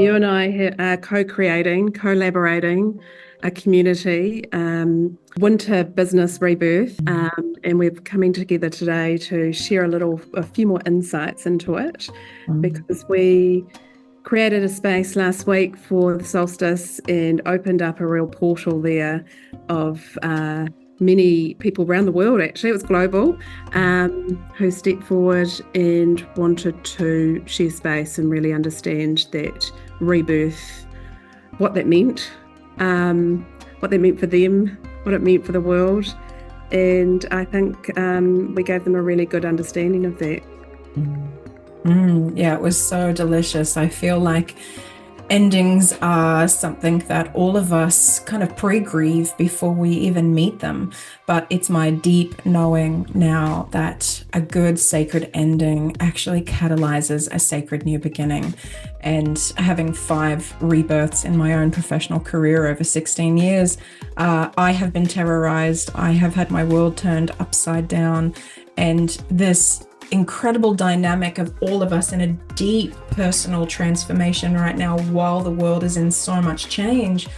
You and I are collaborating a community, Winter Business Rebirth, and we're coming together today to share a few more insights into it, because we created a space last week for the solstice and opened up a real portal there of many people around the world. Actually, it was global, who stepped forward and wanted to share space and really understand that rebirth, what that meant, what that meant for them, what it meant for the world. And I think we gave them a really good understanding of that. Yeah, it was so delicious. I feel like endings are something that all of us kind of pre-grieve before we even meet them. But it's my deep knowing now that a good sacred ending actually catalyzes a sacred new beginning. And having 5 rebirths in my own professional career over 16 years, I have been terrorized. I have had my world turned upside down. And this incredible dynamic of all of us in a deep personal transformation right now while the world is in so much change.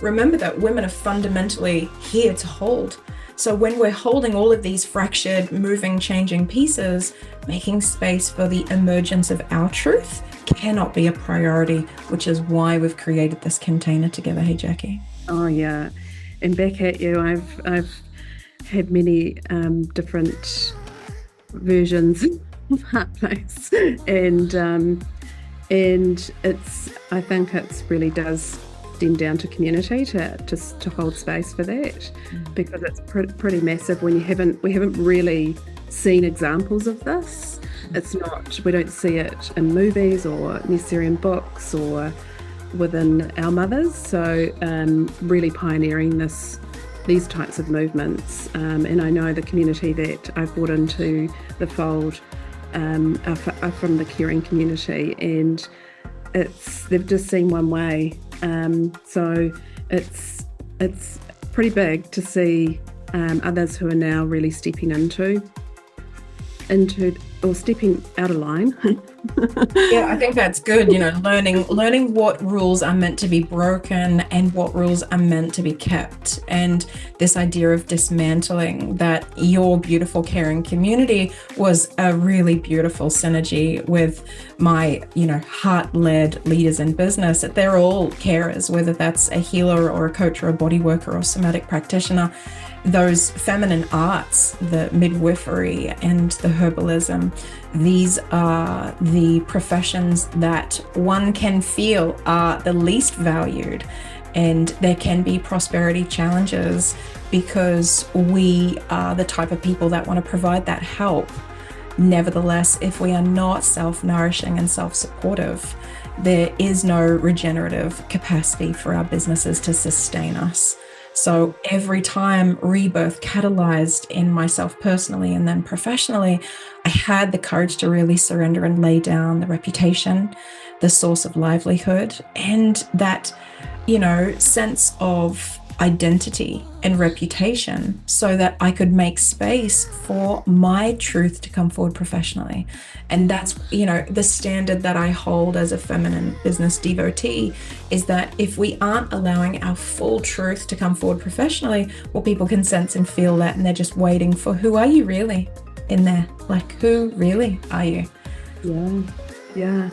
Remember that women are fundamentally here to hold. So when we're holding all of these fractured, moving, changing pieces, making space for the emergence of our truth cannot be a priority, which is why we've created this container together. Hey, Jackie. Oh yeah, and back at you. I've had many different versions of Heart Place, and I think it's really does stem down to community to hold space for that, because it's pretty massive when we haven't really seen examples of this. We don't see it in movies or necessarily in books or within our mothers. So really pioneering these types of movements, and I know the community that I've brought into the fold are from the caring community, and they've just seen one way, so it's pretty big to see others who are now really stepping into or stepping out of line. Yeah, I think that's good. Learning what rules are meant to be broken and what rules are meant to be kept. And this idea of dismantling that your beautiful caring community was a really beautiful synergy with my, heart-led leaders in business. That they're all carers, whether that's a healer or a coach or a body worker or somatic practitioner. Those feminine arts, the midwifery and the herbalism, these are the professions that one can feel are the least valued. And there can be prosperity challenges because we are the type of people that want to provide that help. Nevertheless, if we are not self-nourishing and self-supportive, there is no regenerative capacity for our businesses to sustain us. So every time rebirth catalyzed in myself personally and then professionally, I had the courage to really surrender and lay down the reputation, the source of livelihood, and that, sense of identity and reputation so that I could make space for my truth to come forward professionally. And that's, the standard that I hold as a feminine business devotee is that if we aren't allowing our full truth to come forward professionally, well, people can sense and feel that, and they're just waiting for, who are you really in there? Like, who really are you? Yeah.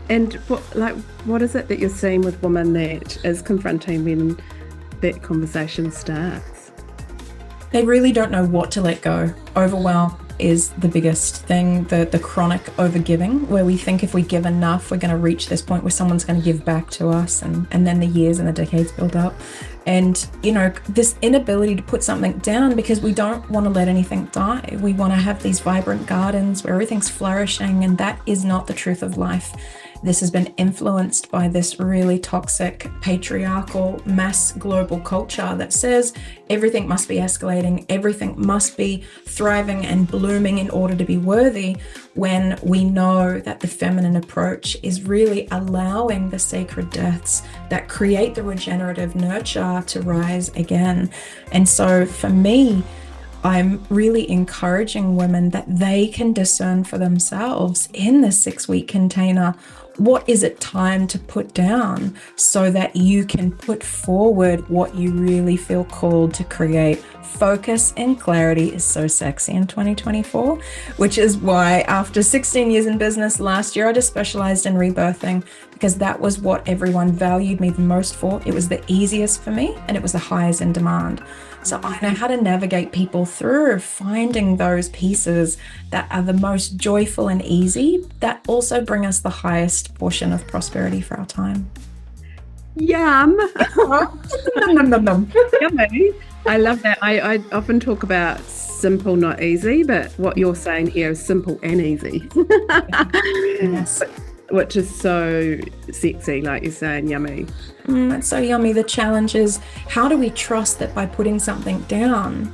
And what is it that you're seeing with women that is confronting when that conversation starts? They really don't know what to let go. Overwhelm is the biggest thing, the chronic overgiving, where we think if we give enough, we're going to reach this point where someone's going to give back to us, and then the years and the decades build up. And, this inability to put something down because we don't want to let anything die. We want to have these vibrant gardens where everything's flourishing, and that is not the truth of life. This has been influenced by this really toxic, patriarchal, mass global culture that says everything must be escalating, everything must be thriving and blooming in order to be worthy, when we know that the feminine approach is really allowing the sacred deaths that create the regenerative nurture to rise again. And so for me, I'm really encouraging women that they can discern for themselves in this 6-week container what is it time to put down so that you can put forward what you really feel called to create? Focus and clarity is so sexy in 2024, which is why after 16 years in business last year, I just specialized in rebirthing, because that was what everyone valued me the most for. It was the easiest for me and it was the highest in demand. So I know how to navigate people through finding those pieces that are the most joyful and easy, that also bring us the highest portion of prosperity for our time. Yum. Nom, nom, nom. Yummy. I love that. I often talk about simple, not easy, but what you're saying here is simple and easy. Yes. Which is so sexy, like you're saying, yummy. It's so yummy. The challenge is, how do we trust that by putting something down,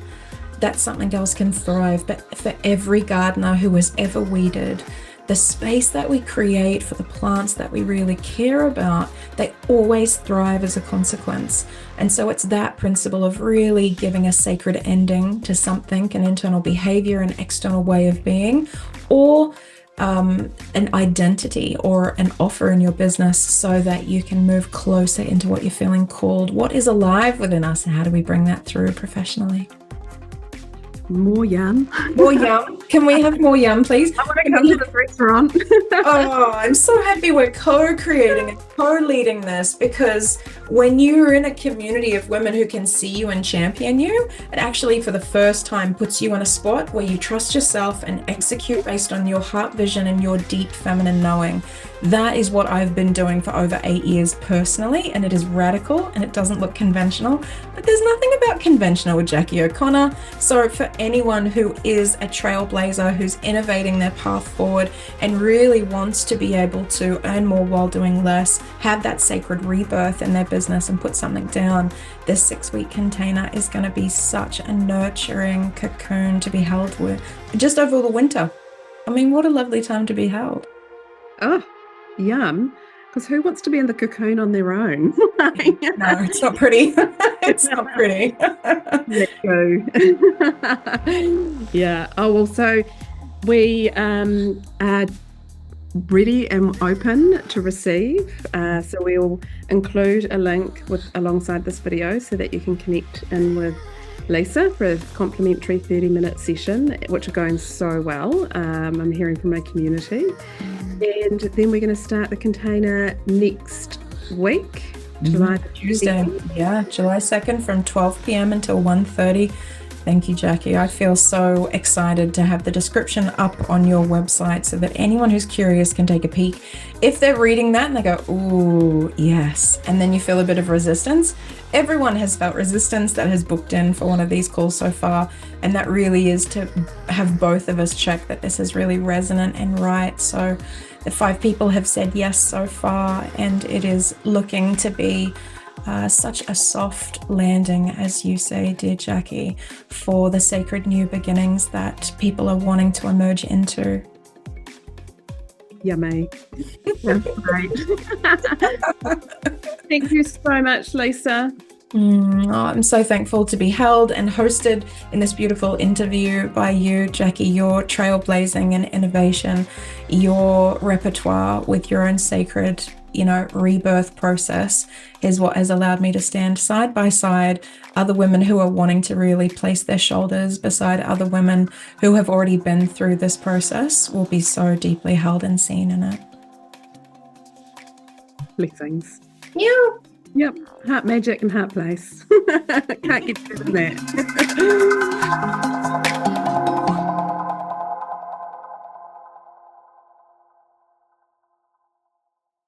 that something else can thrive? But for every gardener who has ever weeded, the space that we create for the plants that we really care about, they always thrive as a consequence. And so it's that principle of really giving a sacred ending to something, an internal behavior, an external way of being, or an identity or an offer in your business, so that you can move closer into what you're feeling called, what is alive within us, and how do we bring that through professionally? More yum. More yum. Can we have more yum, please? I want to come to the restaurant. Oh, I'm so happy we're co-creating and co-leading this, because when you're in a community of women who can see you and champion you, it actually for the first time puts you in a spot where you trust yourself and execute based on your heart vision and your deep feminine knowing. That is what I've been doing for over 8 years personally, and it is radical and it doesn't look conventional, but there's nothing about conventional with Jackie O'Connor. So for anyone who is a trailblazer, who's innovating their path forward and really wants to be able to earn more while doing less, have that sacred rebirth in their business and put something down, this 6-week container is going to be such a nurturing cocoon to be held with just over the winter. I mean, what a lovely time to be held. Oh, yum. Because who wants to be in the cocoon on their own? No, it's not pretty. It's not pretty. Let's go. Yeah. Oh, well, so we are ready and open to receive. So we'll include a link alongside this video so that you can connect in with Lisa for a complimentary 30-minute session, which are going so well. I'm hearing from my community. And then we're going to start the container next week, July Tuesday. Yeah, July 2nd from 12 p.m. until 1:30. Thank you, Jackie. I feel so excited to have the description up on your website so that anyone who's curious can take a peek. If they're reading that and they go, ooh, yes, and then you feel a bit of resistance. Everyone has felt resistance that has booked in for one of these calls so far, and that really is to have both of us check that this is really resonant and right. So the 5 people have said yes so far, and it is looking to be such a soft landing, as you say, dear Jackie, for the sacred new beginnings that people are wanting to emerge into. Yummy. That's great. Thank you so much, Lisa. I'm so thankful to be held and hosted in this beautiful interview by you, Jackie. Your trailblazing and innovation, your repertoire with your own sacred, rebirth process is what has allowed me to stand side by side other women who are wanting to really place their shoulders beside other women who have already been through this process. Will be so deeply held and seen in it. Blessings. Yeah. Yep. Heart magic and heart place. Can't get better than that.